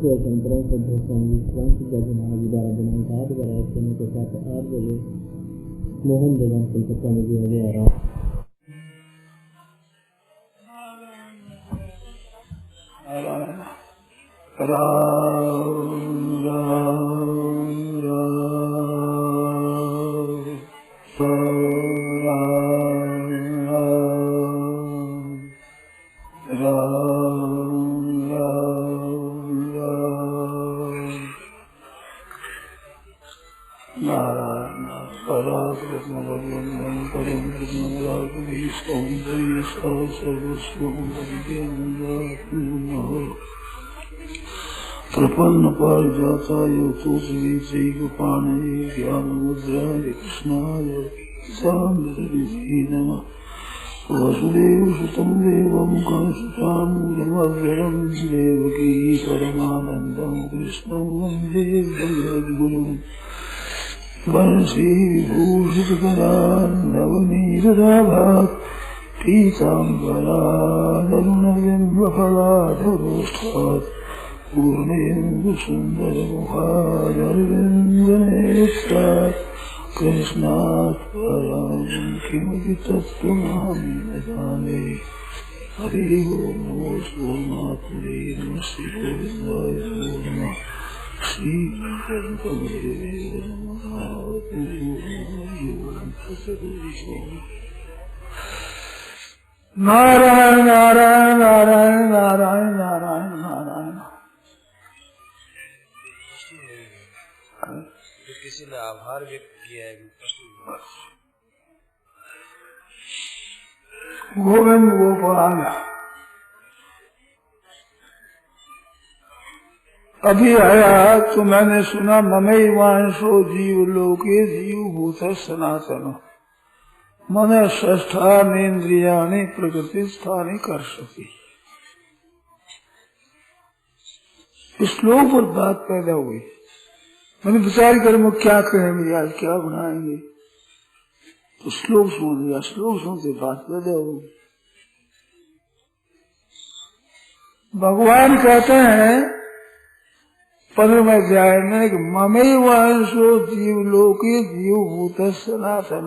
को संतरण से भोपांगी क्रांत जगनाथ द्वारा दिनांक 8 समय के साथ 8 बजे मोहन देवान कोलकाता में दिया गया राम प्रपन्न पार जाता यो तुझी पाणी ज्ञान मुद्रा कृष्णाय नमः वसुदेव सुतं देवं कंसचानूरमर्दनं देवकी परमानन्दं कृष्णं वन्दे जगद्गुरुं वंशी विभूषितकरान्नवनीरदाभात् पीताम्बरादरुणबिम्बफलाधरोष्ठात् पूर्णेन्दुसुन्दरमुखारविन्दनेत्रात् कृष्णात् परं किमपि तत्त्वमहं न जाने। हरि ओं नमो सोमात्मने नमस्ते गोविन्दाय नमः श्री नारायण नारायण नारायण नारायण नारायण नारायण। किसी ने आभार व्यक्त किया है गोविंद गोपाल। अभी आया तो मैंने सुना ममई वांशो जीव लोके जीव भूत सनातन मन षष्ठानेन्द्रियाणि प्रकृति स्थानी कर्षति। इस श्लोक पर बात पैदा हुई। मैंने विचार कर मैं क्या कहेंगे आज क्या बनाएंगे तो श्लोक सुन लिया। श्लोक सुनते बात पैदा हो। भगवान कहते हैं 15वें अध्याय में कि ममई वांशो जीव लोके जीव भूत सनातन।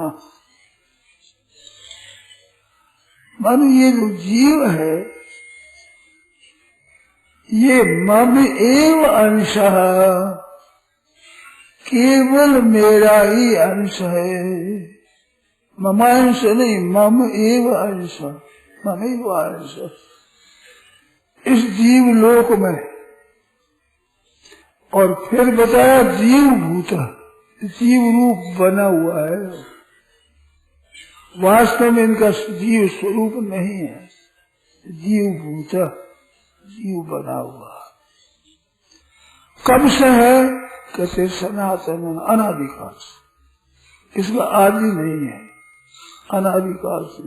मानो ये जो जीव है ये मम एव अंश केवल मेरा ही अंश है। ममांश नहीं मम एव अंश मम एव अंश। इस जीव लोक में और फिर बताया जीव भूत जीव रूप बना हुआ है। वास्तव में इनका जीव स्वरूप नहीं है। जीव भूत जीव बना हुआ। कब से है कहते सनातन अनादिकाल से। इसका आदि नहीं है अनादिकाल से।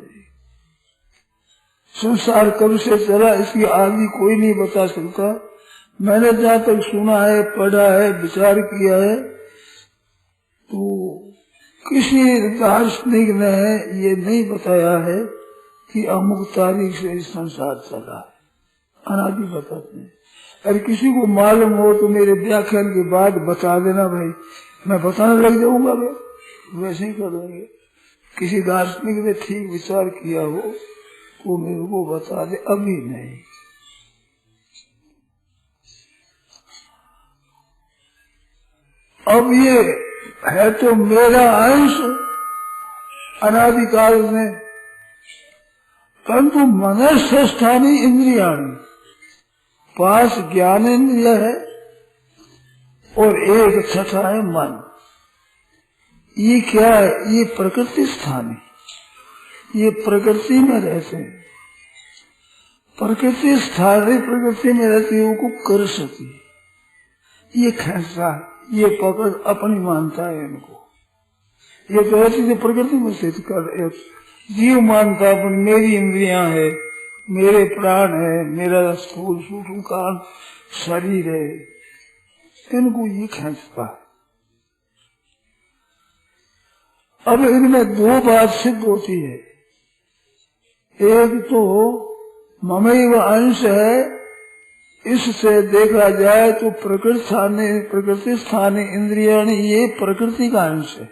संसार कब से चला इसकी आदि कोई नहीं बता सकता। मैंने जहाँ तक सुना है पढ़ा है विचार किया है तो किसी दार्शनिक ने ये नहीं बताया है कि अमुक तारीख से इस संसार चला है। अनादि बताते हैं। अगर किसी को मालूम हो तो मेरे व्याख्यान के बाद बता देना भाई। मैं बताने लग जाऊंगा भाई वैसे ही कर देंगे। किसी दार्शनिक ने ठीक विचार किया हो तो मेरे को बता दे। अभी नहीं। अब ये है तो मेरा अंश अनादिकाल में। परंतु मनस्य स्थानी इंद्रियाणि पास ज्ञान इंद्रिय है और एक छठा है मन। ये क्या है? ये प्रकृति स्थानी। ये प्रकृति में रहते हैं। प्रकृति स्थानी प्रकृति में रहती है वो कर सकती। ये खैसा ये पकड़ अपनी मानता है इनको। ये कहती है प्रकृति में स्थित कर। जीव मानता अपन मेरी इंद्रियां है मेरे प्राण है मेरा स्थूल सूक्ष्म कान शरीर है। इनको ये खींचता है। अब इनमें दो बात सिद्ध होती है। एक तो ममैव अंश है इससे देखा जाए तो प्रकृति स्थानीय इंद्रियाणी ये प्रकृति का अंश है।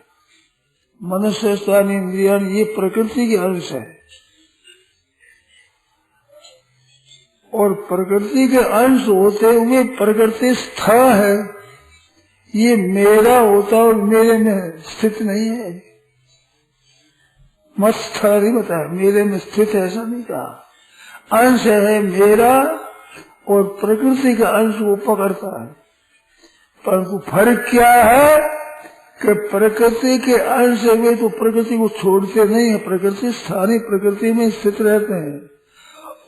मनुष्य स्थानीय इंद्रियाणी ये प्रकृति के अंश है, और प्रकृति के अंश होते हुए प्रकृति स्थ है, ये मेरा होता और मेरे में स्थित नहीं है। मत स्थ नहीं बताया, मेरे में स्थित है ऐसा नहीं कहा। अंश है मेरा और प्रकृति का अंश वो पकड़ता है। परंतु फर्क क्या है कि प्रकृति के अंश वे तो प्रकृति को छोड़ते नहीं है, प्रकृति स्थानीय प्रकृति में स्थित रहते हैं,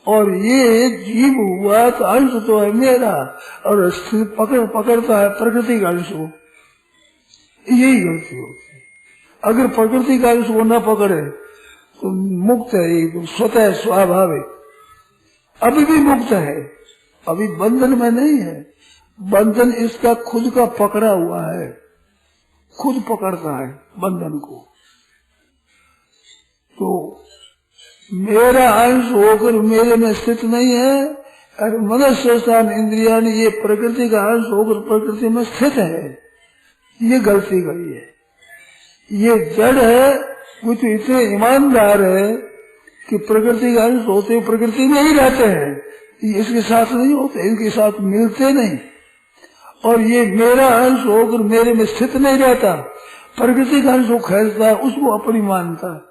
और ये जीव हुआ तो अंश तो है मेरा और स्थित पकड़ता है प्रकृति का अंश को। यही गलती होती है। अगर प्रकृति का अंश को न पकड़े तो मुक्त है, तो स्वतः स्वाभाविक अभी भी मुक्त है, अभी बंधन में नहीं है। बंधन इसका खुद का पकड़ा हुआ है, खुद पकड़ता है बंधन को। तो मेरा अंश होकर मेरे में स्थित नहीं है, और मनुष्य स्थान इंद्रिया ये प्रकृति का अंश होकर प्रकृति में स्थित है। ये गलती करी है। ये जड़ है, वो तो इतने ईमानदार है कि प्रकृति का अंश होते हुए प्रकृति में ही रहते हैं, इसके साथ नहीं होते, इनके साथ मिलते नहीं। और ये मेरा अंश होकर मेरे में स्थित नहीं रहता, प्रकृति का अंश को खेलता है, उसको अपनी मानता है।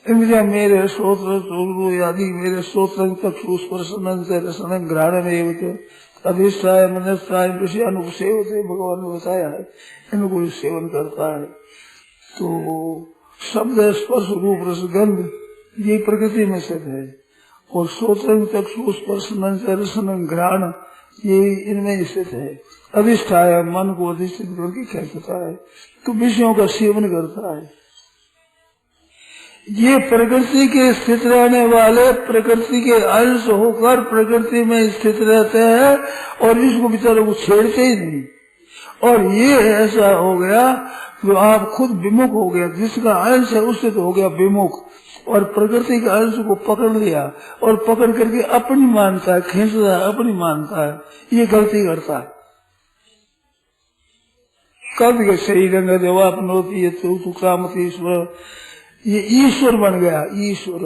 इंद्रिया मेरे श्रोत्र आदि मेरे श्रोत्र चक्षु स्पर्शन रसन घ्राण में अधिष्ठाय मनस्थाय विषयानुसेवते भगवान ने बताया है, इनको सेवन करता है। तो शब्द स्पर्श रूप रसगंध ये प्रकृति में स्थित है, और श्रोत्र चक्षु स्पर्शन रसन घ्राण ये इनमें स्थित है। अधिष्ठाय मन को अधिष्ठित करके खेलता है, तो विषयों का सेवन करता है। ये प्रकृति के स्थित रहने वाले प्रकृति के अंश होकर प्रकृति में स्थित रहते हैं, और इसको बेचारों को छेड़ते ही नहीं। और ये ऐसा हो गया तो आप खुद विमुख हो गया, जिसका अंश है उससे तो हो गया विमुख, और प्रकृति के अंश को पकड़ लिया और पकड़ करके अपनी मानता है, खींचता है, अपनी मानता है। ये गलती करता है। कब के सही रंग देवापनोती है तुकामती ईश्वर, ये ईश्वर बन गया। ईश्वर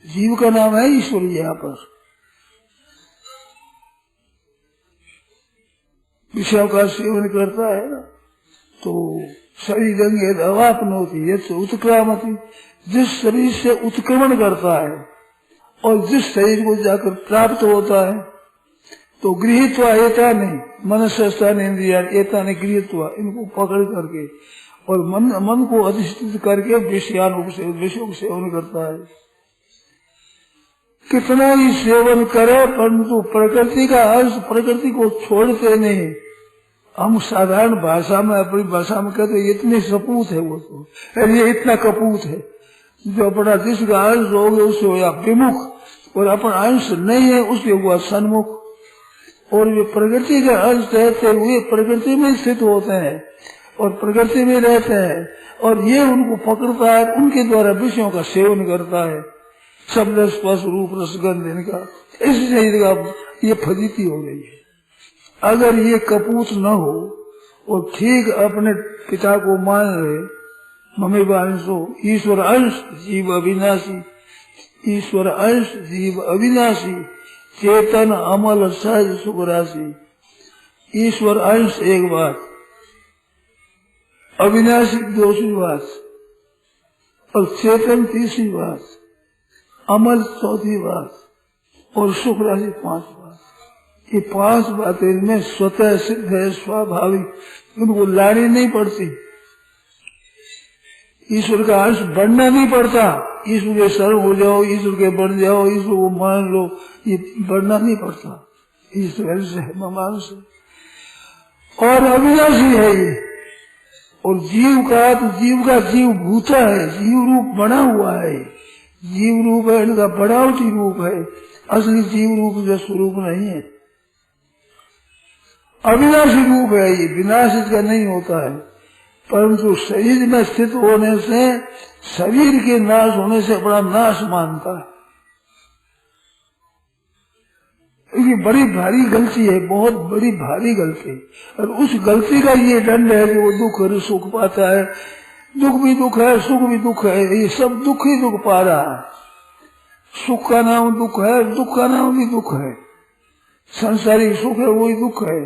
जीव का नाम है ईश्वर। यहाँ पर विषयों का सेवन करता है ना, तो शरीर रंग दवापनोती है उत्क्रामती, जिस शरीर से उत्क्रमण करता है और जिस शरीर को जाकर प्राप्त होता है, तो गृहीत्वा एता नहीं, मनुष्य स्थान इंद्रिया एता नहीं गृहीत्वा, इनको पकड़ करके और मन को अधिष्ठित करके विषयों को सेवन करता है। कितना ही सेवन करे परंतु प्रकृति का अंश प्रकृति को छोड़ते नहीं। हम साधारण भाषा में अपनी भाषा में कहते इतने सपूत है वो, तो ये इतना कपूत है जो अपना जिसका अंश हो गया उससे हुआ विमुख, और अपना अंश नहीं है उससे हुआ सन्मुख। और ये प्रकृति के अंश रहते हुए प्रकृति में स्थित होते हैं और प्रकृति में रहते हैं, और ये उनको पकड़ता है, उनके द्वारा विषयों का सेवन करता है। शब्द स्पर्श रूप रसगंध इनका इस शरीर का ये फजीती हो गई है। अगर ये कपूत न हो और ठीक अपने पिता को मान रहे, मम्मी अंशो ईश्वर अंश जीव अविनाशी, ईश्वर अंश जीव अविनाशी, चेतन अमल सहज सुख राशि। ईश्वर अंश एक बात, अविनाशी दूसरी बात, और चेतन तीसरी बात, अमल चौथी बात, और सुख राशि पांच बात। ये पांच बातें इनमें स्वतः सिद्ध है, स्वाभाविक, उनको लानी नहीं पड़ती। ईश्वर का अंश बनना नहीं पड़ता। ईश्वर के शरण हो जाओ, ईश्वर के बन जाओ, ईश्वर को मान लो, ये बनना नहीं पड़ता। ईश्वर से है, ममान से, और अविनाशी है ये। और जीव का जीव भूता है, जीव रूप बना हुआ है, जीव रूप है, इनका बनावटी रूप है, असली जीव रूप जो स्वरूप नहीं है, अविनाशी रूप है। ये विनाश इसका नहीं होता है, परंतु शरीर में स्थित होने से, शरीर के नाश होने से अपना नाश मानता है। ये बड़ी भारी गलती है, बहुत बड़ी भारी गलती। और उस गलती का ये दंड है कि वो दुख और सुख पाता है। दुख भी दुख है, सुख भी दुख है, ये सब दुख ही दुख पा रहा है। सुख का नाम दुख है, दुख का नाम भी दुख है। संसारी सुख है वही दुख है।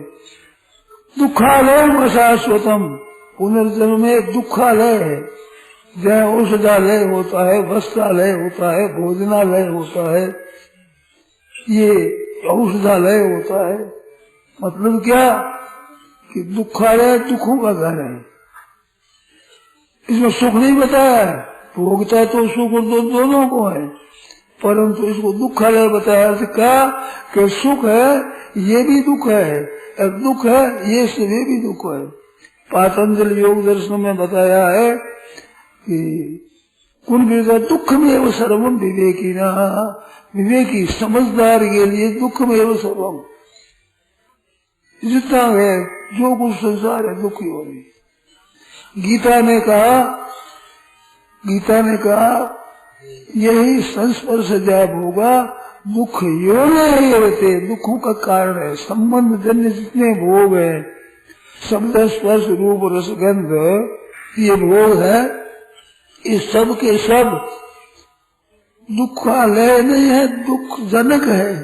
दुखालय शाश्वतम, पुनर्जन्म में दुखालय है। जहाँ औषधालय होता है, वस्त्रालय होता है, भोजनालय होता है, ये औषधालय होता है। मतलब क्या कि दुखालय दुखों का घर है। इसमें सुख नहीं बताया है, भोगता तो सुख और दोनों को है, परंतु इसको दुखालय बताया। क्या कि सुख है ये भी दुख है, और दुख है ये भी दुख है। पातंजलि योग दर्शन में बताया है कि कुल दुख में वो सर्वम विवेकी ना, विवेकी समझदार के लिए दुख में वो सर्वम, जितना है जो कुछ संसार है दुखी हो रही। गीता ने कहा यही संस्पर्श जब होगा दुख योने होते, दुखों का कारण है संबंध जन्य जितने भोग है, शब्द स्पर्श रूप रसगंध ये भोग है, इस सब के सब दुख का लय नहीं है, दुख जनक है।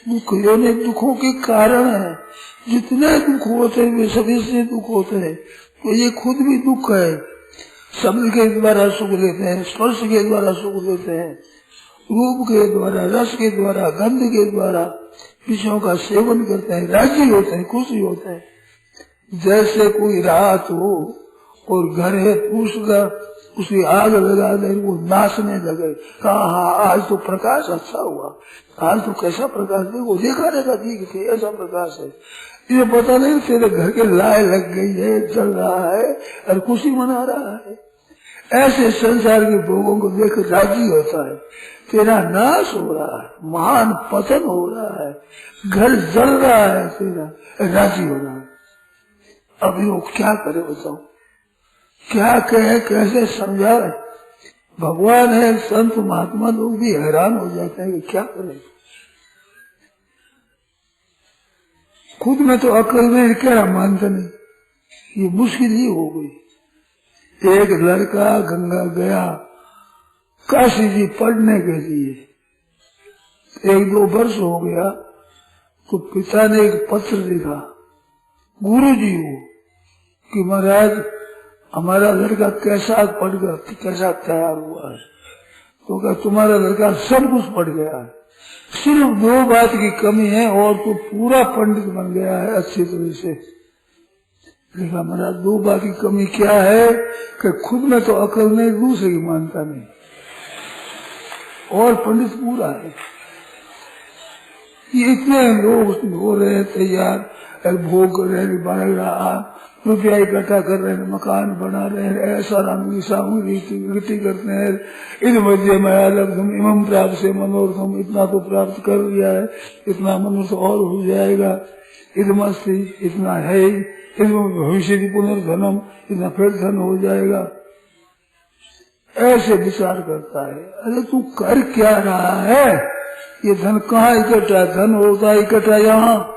दुख योने दुखों के कारण है। जितने दुख होते हैं वे सभी से दुख होते हैं, तो ये खुद भी दुख है। शब्द के द्वारा सुख लेते हैं, स्पर्श के द्वारा सुख लेते हैं, रूप के द्वारा, रस के द्वारा, गंध के द्वारा विषयों का सेवन करते हैं, राजी होते हैं, खुशी होते हैं। जैसे कोई रात हो और घर है उसका उसकी आग लगा दे, वो नाचने लगे, कहा आज तो प्रकाश अच्छा हुआ, आज तो कैसा प्रकाश है, वो देखा रहेगा ठीक है ऐसा प्रकाश है। ये पता नहीं तेरे घर के लाए लग गई है, चल रहा है और खुशी मना रहा है। ऐसे संसार के भोगों को देख राजी होता है। तेरा नाश हो रहा है, महान पतन हो रहा है, घर जल रहा है, तेरा राजी हो रहा है। अभी वो क्या करे बताओ, क्या कहे, कैसे समझाए। भगवान है, संत महात्मा लोग भी हैरान हो जाते हैं कि क्या करें। खुद में तो अकल में क्या मानते नहीं, ये मुश्किल ही हो गई। एक लड़का गंगा गया काशी जी पढ़ने के लिए, 1-2 वर्ष हो गया तो पिता ने एक पत्र लिखा गुरु जी को कि महाराज हमारा लड़का कैसा पढ़ गया, कैसा तैयार हुआ है। तो क्या तुम्हारा लड़का सब कुछ पढ़ गया है, सिर्फ 2 बात की कमी है और तो पूरा पंडित बन गया है अच्छी तरह से। लिखा महाराज 2 बात की कमी क्या है कि खुद में तो अकल नहीं, दूसरे की मानता नहीं, और पंडित पूरा है। ये इतने लोग हो रहे हैं तैयार, भोग कर रहे, बन रहा, रुपया इकट्ठा कर रहे हैं, मकान बना रहे हैं, ऐसा राम सामूहिक इकट्ठी करते हैं। इस मध्य माया लब्धम इमं प्राप्त से मनोरथम, इतना तो प्राप्त कर लिया है, इतना मनुष्य और हो जाएगा, इदमस्ती इतना है, इसमें भविष्य की पुनर्धनम, इतना फिर धन हो जाएगा, ऐसे विचार करता है। अरे तू कर क्या रहा है, ये धन कहाँ इकट्ठा, धन होता है इकट्ठा यहाँ,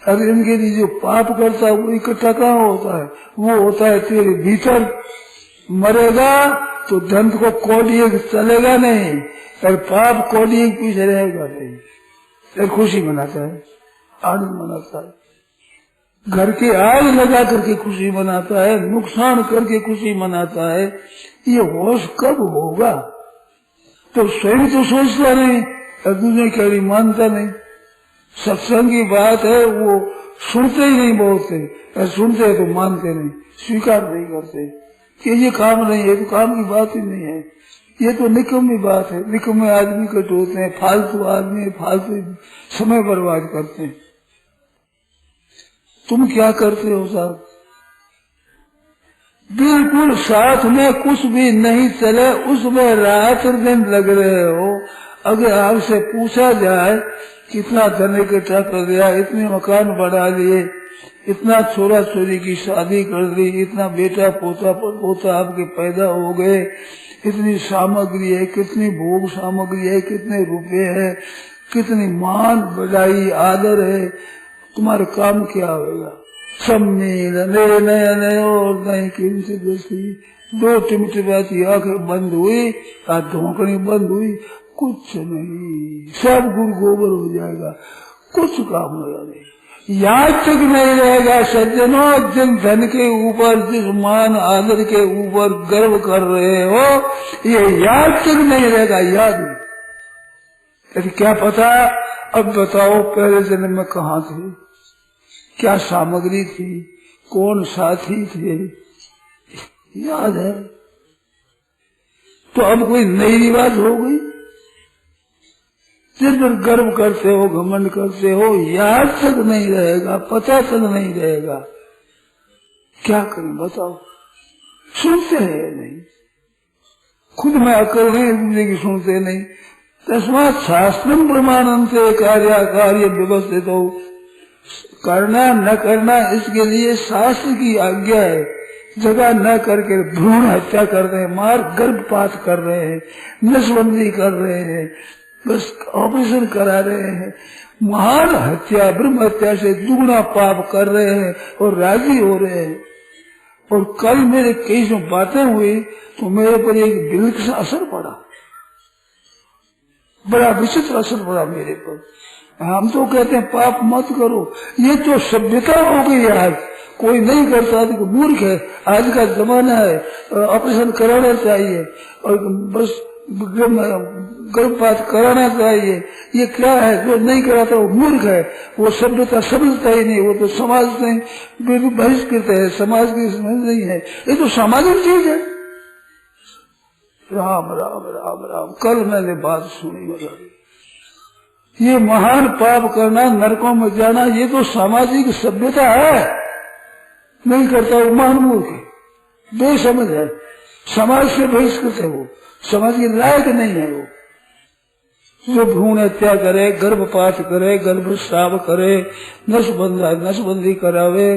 अरे इनके लिए जो पाप करता है वो इकट्ठा कहाँ होता है, वो होता है तेरे भीतर। मरेगा तो धन को कौड़ी चलेगा नहीं, और पाप कौड़ी पीछे रहेगा नहीं। फिर खुशी मनाता है, आनंद मनाता है, घर के आग लगा करके खुशी मनाता है, नुकसान करके खुशी मनाता है। ये होश कब होगा, तो स्वयं तो सोचता नहीं और दूसरे कहीं मानता नहीं। सत्संग की बात है वो सुनते ही नहीं, बहुत है, और सुनते हैं तो मानते नहीं, स्वीकार नहीं करते कि ये काम नहीं है, तो काम की बात ही नहीं है, ये तो निकम्मी बात है। निकम्मे आदमी कट होते हैं, फालतू आदमी फालतू समय बर्बाद करते हैं। तुम क्या करते हो साहब, बिल्कुल साथ में कुछ भी नहीं चले, उसमें रात दिन लग रहे हो। अगर आपसे पूछा जाए कितना धन इकट्ठा कर दिया, इतने मकान बढ़ा लिए, इतना छोरा छोरी की शादी कर दी, इतना बेटा पोता आपके पैदा हो गए, इतनी सामग्री है, कितनी भोग सामग्री है, कितने रुपए है, कितनी मान बधाई आदर है, तुम्हारे काम क्या होगा। सम्मेलने नयन और नहीं किंचित दृष्टि, दो टिमटिमाती आंखें बंद हुई, हाथ धोकनी बंद हुई, कुछ नहीं, सब गुड़ गोबर हो जाएगा, कुछ काम होगा नहीं। याद तक नहीं रहेगा सज्जनों, जिन धन के ऊपर, जिस मान आदर के ऊपर गर्व कर रहे हो, ये याद तक नहीं रहेगा। याद नहीं, क्या पता अब बताओ पहले जन्म में कहाँ थे, क्या सामग्री थी, कौन साथी थे, याद है तो अब कोई नई रिवाज हो गई, जिस पर गर्व करते हो, घमंड करते हो, याद तक नहीं रहेगा, पता तक नहीं रहेगा। क्या करें बताओ, सुनते हैं नहीं, खुद में अकल नहीं, दूसरे की सुनते नहीं। तस्मात् शास्त्रम प्रमाणन्ते कार्य व्यवस्थित हो, करना न करना इसके लिए शास्त्र की आज्ञा है। जगह न करके भ्रूण हत्या कर रहे हैं, मार गर्भपात कर रहे हैं, नसबंदी कर रहे हैं, बस ऑपरेशन करा रहे हैं, महान हत्या ब्रह्म हत्या से दुगना पाप कर रहे हैं और राजी हो रहे हैं। और कल मेरे कई जो बातें हुई तो मेरे पर एक दिलचस्प असर पड़ा, बड़ा विचित्र असर पड़ा मेरे पर। हम तो कहते हैं पाप मत करो, ये तो सभ्यता हो गई आज, कोई नहीं करता तो मूर्ख है। आज का जमाना है, ऑपरेशन कराना चाहिए और बस गर्भपात कराना चाहिए, ये क्या है, जो नहीं कराता वो मूर्ख है, वो सभ्यता समझता ही नहीं, वो तो समाज में बहिष्कृत है, समाज की समझ नहीं है, ये तो सामाजिक चीज है। राम राम राम राम, कल मैंने बात सुनी, ये महान पाप करना, नरकों में जाना, ये तो सामाजिक सभ्यता है, नहीं करता वो महान मूर्ख है, बेसमझ है, समाज से बहिष्कृत है, वो समाज के लायक नहीं है। वो जो भ्रूण हत्या करे, गर्भपात करे, गर्भस्राव करे, नसबंदी करावे,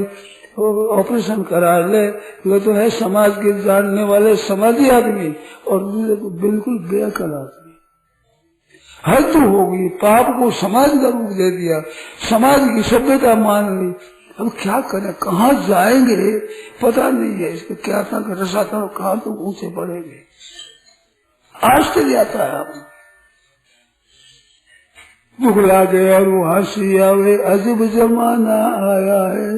ऑपरेशन करा ले, वो तो है समाज के जानने वाले समाजी आदमी, और बिल्कुल बेअकल आदमी। हद हो गई, पाप को समाज का रूप दे दिया, समाज की सभ्यता मान ली। अब क्या करें, कहाँ जाएंगे पता नहीं है, इसको क्या था रसाता हो, कहाँ तो ऊंचे पड़ेंगे। आश्चर्य आता है, आप दुख लागे और वो हंसी आवे, अजब जमाना आया है।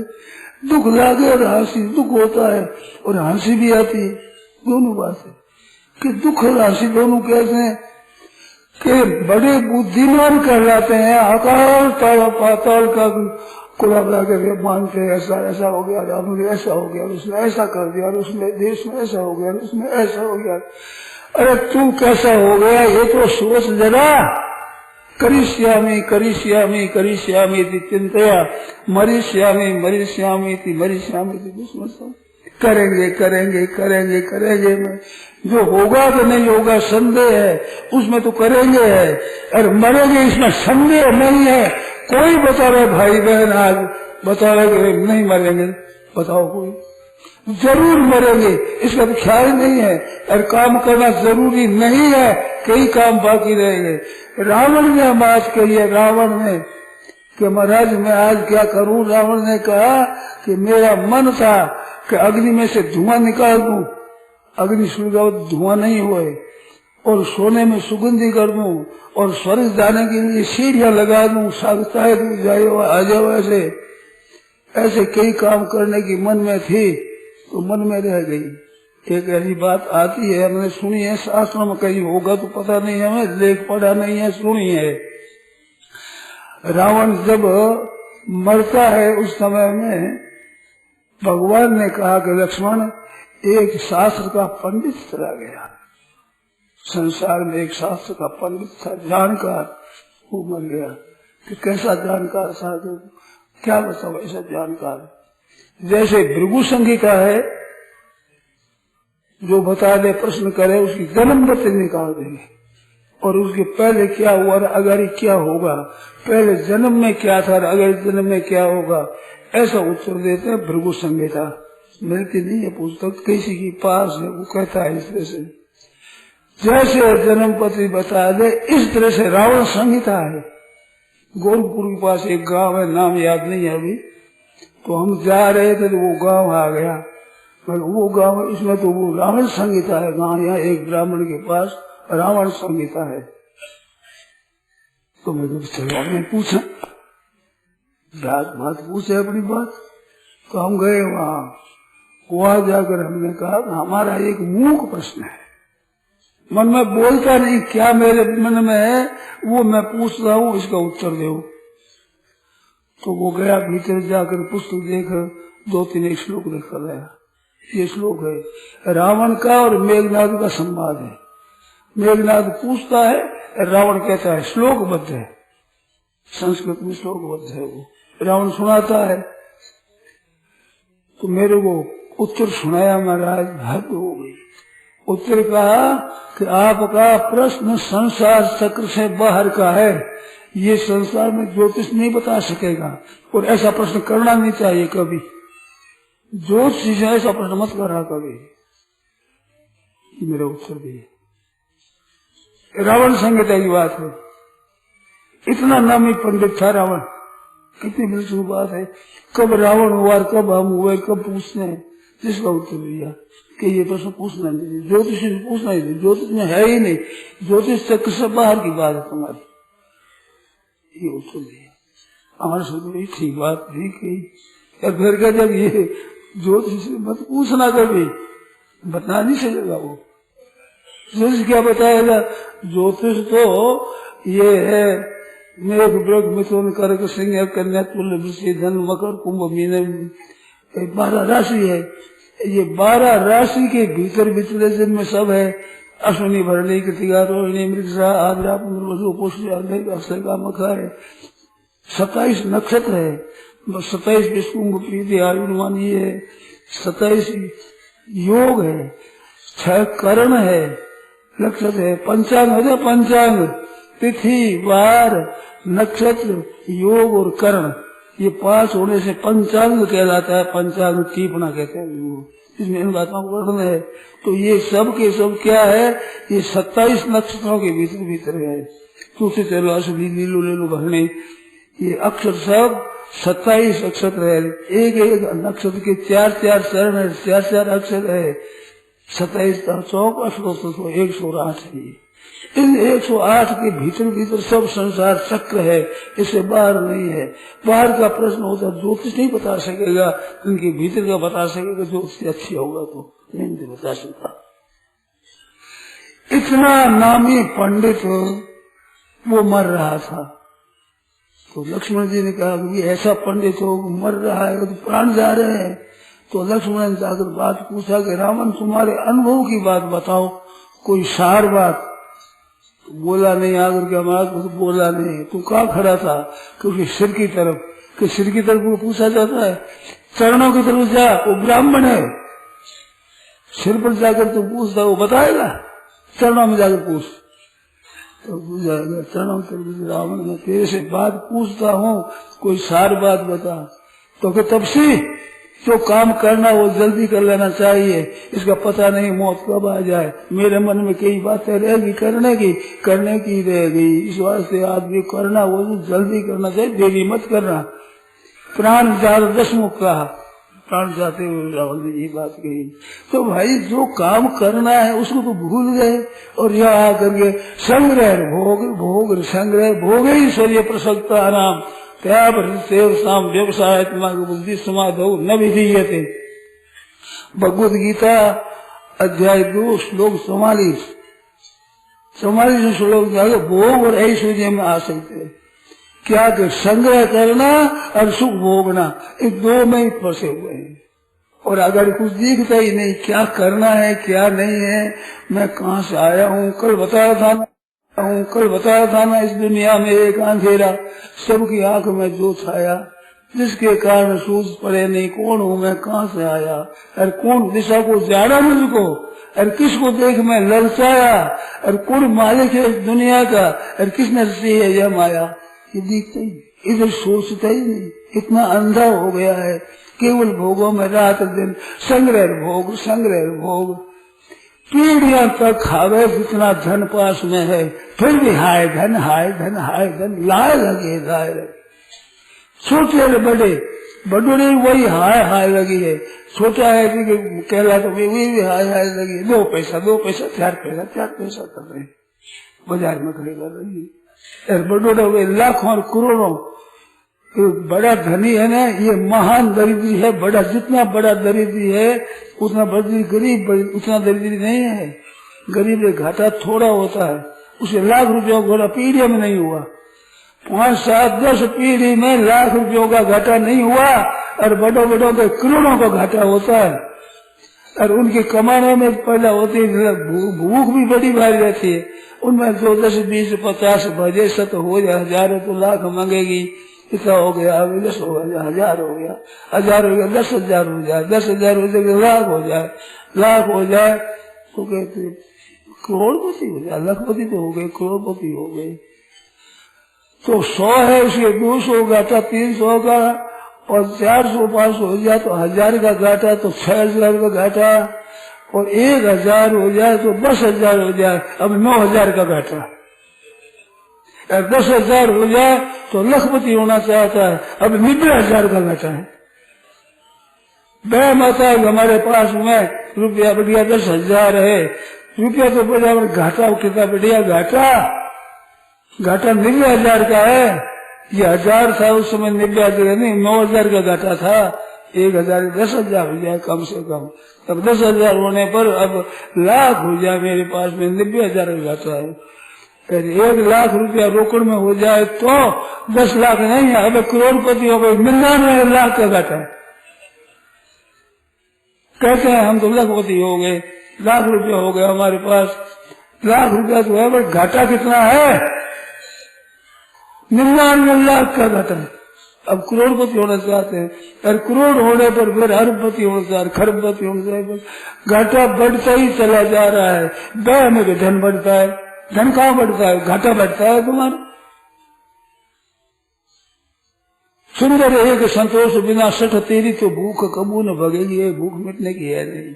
दुख लागे और हंसी, दुख होता है और हंसी भी आती है, दोनों बात है कि दुख और हंसी दोनों कैसे हैं कि बड़े बुद्धिमान कहलाते हैं, आकाश पाताल का कुलाब लाके मानते हैं, ऐसा हो गया, ऐसा हो गया, उसने ऐसा कर दिया, उसने देश में ऐसा हो गया, उसमें ऐसा हो गया। अरे तू कैसा हो गया ये तो सोच जरा। करिष्यामि करिष्यामि करिष्यामि चिंतया, मरिष्यामि मरिष्यामि मरिष्यामि करेंगे करेंगे करेंगे करेंगे में जो होगा तो नहीं होगा संदेह है, उसमें तो करेंगे है, और मरेंगे इसमें संदेह नहीं है। कोई बता रहे भाई बहन आज बता रहे नहीं मरेंगे, बताओ कोई, जरूर मरेंगे इसका तो ख्याल नहीं है, और काम करना जरूरी नहीं है, कई काम बाकी रहेंगे। रावण ने बात कही है, रावण ने कि महाराज मैं आज क्या करूं। रावण ने कहा कि मेरा मन था कि अग्नि में से धुआं निकाल दूं, अग्नि सुलगाव धुआं नहीं हुए, और सोने में सुगंधी कर दूं, और स्वर्ग जाने के लिए सीढ़ियां लगा दूं, सागता है तू जाए आ जाओ, ऐसे कई काम करने की मन में थी, तो मन में रह गई। एक ऐसी बात आती है, हमने सुनी है, शास्त्र में कहीं होगा तो पता नहीं, हमें लेख पढ़ा नहीं है, सुनी है। रावण जब मरता है उस समय में भगवान ने कहा कि लक्ष्मण एक शास्त्र का पंडित चला गया, संसार में एक शास्त्र का पंडित था, जानकार, वो मर गया। कि कैसा जानकार था, क्या बताओ ऐसा जानकार, जैसे भृगु संहिता है, जो बता दे प्रश्न करे उसकी जन्म पत्र निकाल देंगे, और उसके पहले क्या हुआ और अगर क्या होगा, पहले जन्म में क्या था और अगर जन्म में क्या होगा, ऐसा उत्तर देते हैं। भृगु संहिता मिलती नहीं है पुस्तक, किसी की पास है, वो कहता है इस तरह से, जैसे जन्म पत्री बता दे इस तरह से रावण संहिता है, गोरखपुर के पास एक गांव है, नाम याद नहीं है अभी, तो हम जा रहे थे तो वो गांव आ गया। वो गांव, इसमें तो वो रावण संहिता है गांव, यहाँ एक ब्राह्मण के पास रावण संहिता है। तो मैंने पूछा, जात बात पूछे अपनी बात, तो हम गए वहां जाकर हमने कहा हमारा एक मूक प्रश्न है, मन में बोलता नहीं, क्या मेरे मन में है वो मैं पूछ रहा हूँ, इसका उत्तर दो। तो वो गया भीतर, जाकर पुस्तक देखकर 2-3 एक श्लोक लिखा गया। ये श्लोक है रावण का और मेघनाद का संवाद है। मेघनाद पूछता है, रावण कहता है, श्लोकबद्ध है, संस्कृत में श्लोकबद्ध है। वो रावण सुनाता है। तो मेरे को उत्तर सुनाया महाराज, हद हो गई। उत्तर कहा कि आपका प्रश्न संसार चक्र से बाहर का है, ये संसार में ज्योतिष नहीं बता सकेगा, और ऐसा प्रश्न करना नहीं चाहिए कभी। ज्योतिष से ऐसा प्रश्न मत करा कभी। मेरा उत्तर भी रावण संहिता की बात है। इतना नामी पंडित था रावण, कितनी दिलचस्प बात है। कब रावण हुआ, कब हम हुए, कब पूछते हैं, जिसका उत्तर दिया कि ये प्रश्न पूछना नहीं, ज्योतिष से पूछना ही नहीं, ज्योतिष में है ही नहीं, ज्योतिष चक्र से बाहर की बात है तुम्हारी। ये उत्तर दिया। हमारे साथ ठीक बात नहीं कही। फिर कहते जब ये ज्योतिष से मत पूछना कभी, बता नहीं सकेगा वो। ज्योतिष क्या बताएगा? ज्योतिष तो ये है मेघ वृक मिथुन कर्क सिंह कन्या तुल्य वृश्चिक धन मकर कुंभ मीन, 12 राशि है। ये 12 राशि के भीतर भीतर जिनमें सब है, अश्विनी भरणी कृतिका रोहिणी मृगशा आद्रा पुनर्वसु पुष्य अक्षय का मखा है। 27 नक्षत्र है, 27 विष्णु प्रीति आयुर्मान ये है, 27 योग है, 6 करण है, नक्षत्र है, पंचांग है, पंचांग तिथि वार नक्षत्र योग और कर्ण, ये 5 होने से पंचांग कहलाता है। पंचांग टीपना कहते हैं, इसमें इन बातों का वर्णन है। तो ये सब के सब क्या है? ये 27 नक्षत्रों के भीतर भीतर है। तुलसी चलो अश्विनी नीलू लीलू भरणी, ये अक्षर सब 27 अक्षर है। एक एक नक्षत्र के 4-4 चरण है, 4-4 अक्षर है। 27 चौक अक्षरों तो 108 है। इन 108 के भीतर भीतर सब संसार चक्र है, इससे बाहर नहीं है। बाहर का प्रश्न होता ज्योतिष नहीं बता सकेगा, इनके भीतर का बता सकेगा। ज्योतिष अच्छी होगा तो नहीं बता सकता। इतना नामी पंडित वो मर रहा था, तो लक्ष्मण जी ने कहा कि ऐसा पंडित हो मर रहा है तो प्राण जा रहे हैं। तो लक्ष्मण ने जाकर बात पूछा कि रावण तुम्हारे अनुभव की बात बताओ, कोई सार बात। बोला नहीं, आकर के हमारा कुछ बोला नहीं। तू कहाँ खड़ा था? क्योंकि सिर की तरफ, कि सिर की तरफ को पूछा जाता है, चरणों की तरफ जा, वो ब्राह्मण है। सिर पर जाकर तू पूछता, वो बताएगा। चरणों में जाकर पूछ, तो पूछाएगा चरणों की तरफ। रावण में तेरे से बात पूछता हूँ, कोई सार बात बता। तो कि तब से जो काम करना वो जल्दी कर लेना चाहिए, इसका पता नहीं मौत कब आ जाए। मेरे मन में कई बातें रहेगी करने की रहेगी। इस वास्ते आदमी करना वो जल्दी करना चाहिए, देरी मत करना। प्राण जात दशमुख कहा, प्राण जाते हुए रावण ने ये बात कही। तो भाई जो काम करना है उसको तो भूल गए, और यहाँ आकर के संग्रह भोग संग्रह भोग ईश्वरीय प्रसक्ता नाम त्याग शाम व्यवसाय बुद्धि समाधो न विधीयते। भगवद गीता अध्याय 2 श्लोक 44 श्लोक जाके भोग और ऐश्वर्य में आ सकते हैं। क्या कि संग्रह करना और सुख भोगना, इन 2 में ही फंसे हुए हैं। और अगर कुछ दिखता ही नहीं, क्या करना है क्या नहीं है। मैं कहाँ से आया हूँ, कल बताया था ना इस दुनिया में एक अंधेरा, सबकी आंख में जो छाया, जिसके कारण सूझ पड़े नहीं कौन हूँ मैं, कहाँ से आया, और कौन दिशा को जाना मुझको, और किसको देख मैं ललचाया, और कौन मालिक है इस दुनिया का, और किसने रची है यह माया। ये दिखता ही, इधर सोचता ही नहीं, इतना अंधा हो गया है। केवल भोगों में रात दिन संग्रह भोग। पीढ़ियां तक खावे जितना धन पास में है, फिर भी हाय धन हाय धन हाय धन लाए लगे लाए लगे। छोटे बड़े बड़े वही हाय हाय लगी है, छोटा है कि कहला तो वही भी हाय हाय लगी। 2 पैसा 4 पैसा कर रहे बाजार में खड़े कर रही है। बड़ों लाखों और करोड़ों बड़ा धनी है ना, ये महान दरिद्री है। बड़ा जितना बड़ा दरिद्री है उतना बड़ी गरीब उतना दरिद्री नहीं है। गरीब में घाटा थोड़ा होता है, उसे लाख रुपयों का घाटा पीढ़ी में नहीं हुआ। 5, 7, 10 पीढ़ी में लाख रुपयों का घाटा नहीं हुआ, और बड़ों के करोड़ों का घाटा होता है। और उनके कमाने में पैदा होती है भूख भी बड़ी भारी रहती है। उनमें 2, 10, 20, 50 भजे से तो हो जाए, 1000 तो लाख मांगेगी। इतना हो गया, 10 हो गया, 1000 हो गया, 1000 हो गया, 10,000 हो जाए, 10,000 हो जाए, लाख हो जाए, लाख हो जाए तो कहते करोड़पति हो जाए। लखपति तो हो गए, करोड़पति हो गए। तो 100 है उसके 200 घाटा, 300 का, और 400 500 हो जाए तो 1000 का घाटा, तो 6000 का घाटा, और 1000 हो जाए तो 10,000 हो जाए, अब 9000 का घाटा। 10,000 हो जाए तो लखपति होना चाहता है, अब 90,000 का घाटा है। माता हमारे पास में रुपया बढ़िया 10,000 है, रुपया तो बढ़िया घाटा, कितना बढ़िया घाटा 90,000 का है। ये 1000 था उस समय, 90,000 नहीं, 9,000 का घाटा था। 1,000 10,000 हो जाए कम से कम, तब 10,000 होने पर अब लाख हो जाए मेरे पास में, 90,000 का घाटा है। फिर 1 लाख रुपया रोकड़ में हो जाए तो 10 लाख नहीं है, अब करोड़पति हो गए, 99 लाख का घाटा है। कहते हैं हम तो लखपति हो गए, लाख रुपया हो गया हमारे पास। लाख रुपया तो है, बट घाटा कितना है? 99 लाख का घाटा है। अब करोड़पति होना चाहते हैं, और करोड़ होने पर फिर अरबपति होना चाहते, खरबपति होना चाहते, घाटा बढ़ता ही चला जा रहा है। व्यय में भी धन बढ़ता है, धन कहाँ बढ़ता है? घाटा बढ़ता है तुम्हारा। सुंदर एक संतोष बिना सठ तेरी, तो भूख कबू न भगेगी, ये भूख मिटने की है नहीं।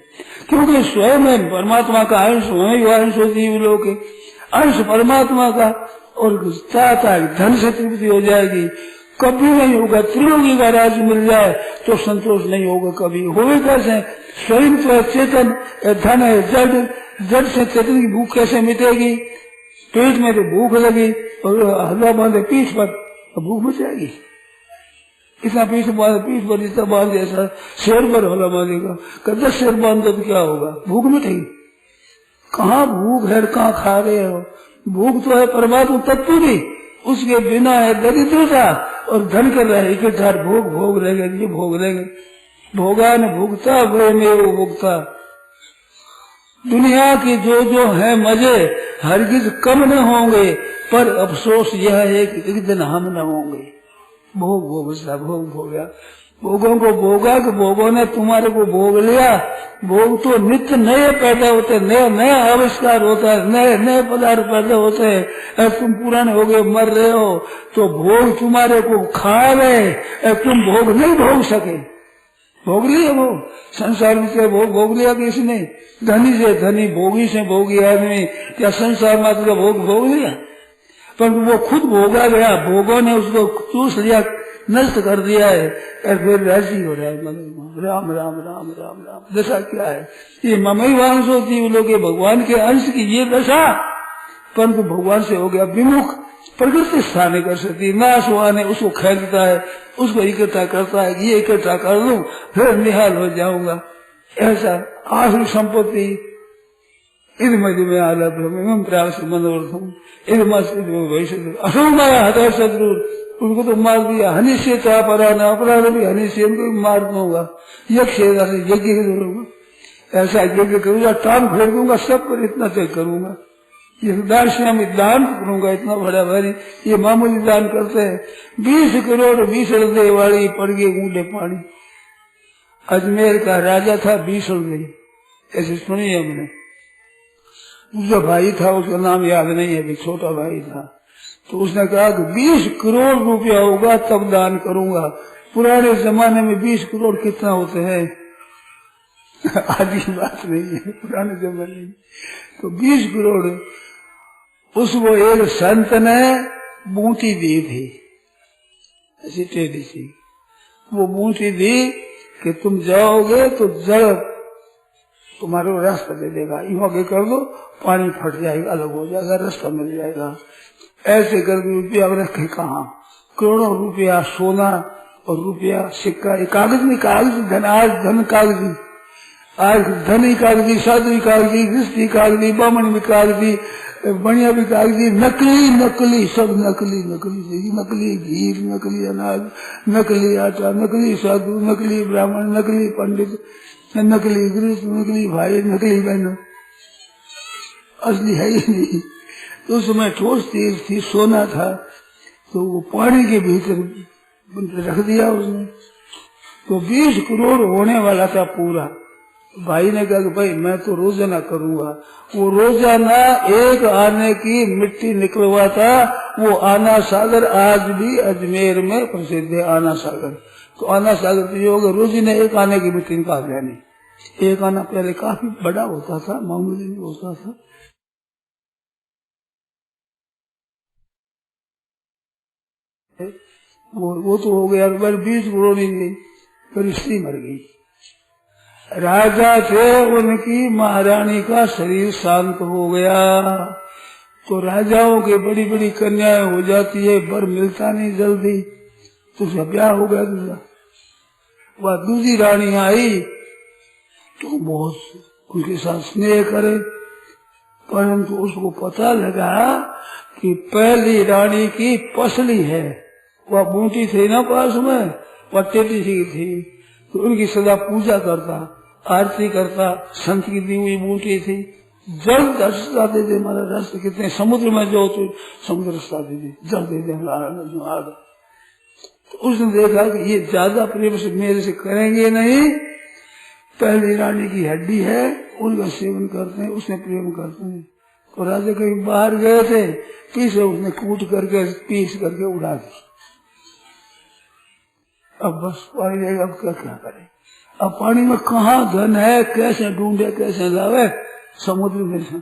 क्योंकि स्वयं में परमात्मा का अंश, अंश जीव लोग के अंश परमात्मा का, और चाहता है धन से तृप्ति हो जाएगी, कभी नहीं होगा। त्रिलोकी का राज मिल जाए तो संतोष नहीं होगा कभी। होवे कैसे? स्वयं तो है चेतन, धन है जड़, जड़ से चेतन की भूख कैसे मिटेगी? पेट में तो भूख लगी और हल्ला बांधे पीठ पर, तो भूख मिट जाएगी। इतना पीठ पर इतना बांध, ऐसा शेर पर हल्ला बांधेगा, 10 शेर बांध दो तो क्या होगा? भूख मिटेगी? कहाँ भूख है, कहाँ खा रहे हो? भूख तो है परमात्मा तत्व की, उसके बिना है दरिद्रता, और धन कर रहे इकट्ठा भोग लेंगे, ये भोग लेंगे। भोगा न भुगता वे में वो भुगता। दुनिया की जो है मजे हरगिज कम न होंगे, पर अफसोस यह है कि एक दिन हम न होंगे। भोग भोगा, भोगों को भोगा कि भोगों ने तुम्हारे को भोग लिया। भोग तो नित्य नए पैदा होते, नया आविष्कार होता है, नए पदार्थ पैदा होते हैं। तुम पुराने हो गए, मर रहे हो, तो भोग तुम्हारे को खा गए, तुम भोग नहीं भोग सके। भोग लिया वो संसार में भोग लिया किसने? धनी से धनी, भोगी से भोगी आदमी, क्या संसार मात्र का भोग लिया? पर वो खुद भोगा गया, भोगों ने उसको चूस लिया, नष्ट कर दिया है, और फिर राजी हो रहा है राम राम राम राम राम। दशा क्या है? ये ममई वांशो जीव लोग भगवान के अंश की ये दशा, परंतु भगवान से हो गया विमुख। प्रकृति स्थान कर सकती, नाश हुआ ने उसको खेलता है, उसको इकट्ठा करता है, ये इकट्ठा कर लूं फिर निहाल हो जाऊंगा। ऐसा आसुर संपत्ति इध मध्य में आलम प्रयास मनोरथम इध भविष्य असुमाया हता शत्रु, उनको तो मार दिया। हनिष्य था अपराध, अपराध भी हनिष्य, उनको मार दूंगा। यज्ञ करूंगा, ऐसा यज्ञ करूंगा, टांग फेर दूंगा, सब पर इतना तय करूंगा। ये दान दान करूंगा, इतना बड़ा भारी। ये मामूली दान करते हैं। 20 करोड़ 20 हृदय वाली पड़ गई ऊंडे पानी। अजमेर का राजा था 20 हृदय, ऐसे सुनी हमने। जो भाई था उसका नाम याद नहीं है, छोटा भाई था, तो उसने कहा कि 20 करोड़ रुपया होगा तब दान करूंगा। पुराने जमाने में 20 करोड़ कितना होते हैं? आज की बात नहीं है, पुराने जमाने में। तो 20 करोड़ उसको एक संत ने बूटी दी थी, ऐसी टेढ़ी सी। वो बूटी दी कि तुम जाओगे तो जल तुम्हारे रास्ता दे देगा, यूं आगे कर दो पानी फट जाएगा, अलग हो जाएगा, रास्ता मिल जाएगा। ऐसे करके रुपया रखे कहाँ, करोड़ों रुपया सोना और रुपया सिक्का, कागज नहीं, कागज धन, आज धन कागजी, आज धन ही कागजी, साधु ही कागजी, गृहस्थी कागजी, बामण भी कागजी, बढ़िया भी कागजी, नकली नकली सब नकली नकली, नकली घी, नकली अनाज, नकली आटा, नकली साधु, नकली ब्राह्मण, नकली पंडित, नकली गृहस्थ, नकली भाई, नकली बहन, असली है ही नहीं। तो उस समय ठोस तेज थी, सोना था, तो वो पानी के भीतर रख दिया उसने। तो 20 करोड़ होने वाला था पूरा। भाई ने कहा कि भाई मैं तो रोजाना करूंगा। वो रोजाना एक आने की मिट्टी निकलवाता। वो आना सागर आज भी अजमेर में प्रसिद्ध है, आना सागर। तो आना सागर तो योग रोजी ने एक आने की मिट्टी निकाल जानी। एक आना पहले काफी बड़ा होता था, मामूली नहीं होता था। वो तो हो गया, 20 करोड़ ही गई, फिर स्त्री मर गई। राजा थे, उनकी महारानी का शरीर शांत हो गया। तो राजाओं के बड़ी बड़ी कन्याएं हो जाती है, वर मिलता नहीं जल्दी, तो उसका ब्याह हो गया दूसरा। वह दूसरी रानी आई तो बहुत उनके साथ स्नेह करे, परंतु उसको पता लगा कि पहली रानी की पसली है। वह बूटी थी ना पास में, वह टेढ़ी सी थी, तो उनकी सदा पूजा करता, आरती करता। संत की दी हुई बूटी थी। जल रास्ता दे दे, हमारा रास्ता कितने समुद्र में जाओ तो समुद्र रास्ता दे दे, जल दे दे हमारा। तो उसने देखा कि ये ज्यादा प्रेम से मेरे से करेंगे नहीं, पहली रानी की हड्डी है, उनका सेवन करते हैं, उसने प्रेम करते हैं। तो राजा कहीं बाहर गए थे, पीछे उसने कूट करके पीस करके उड़ा दी। अब बस पानी रहेगा, अब क्या क्या करे। अब पानी में कहाँ धन है, कैसे ढूंढे, कैसे लावे, समुद्र में से।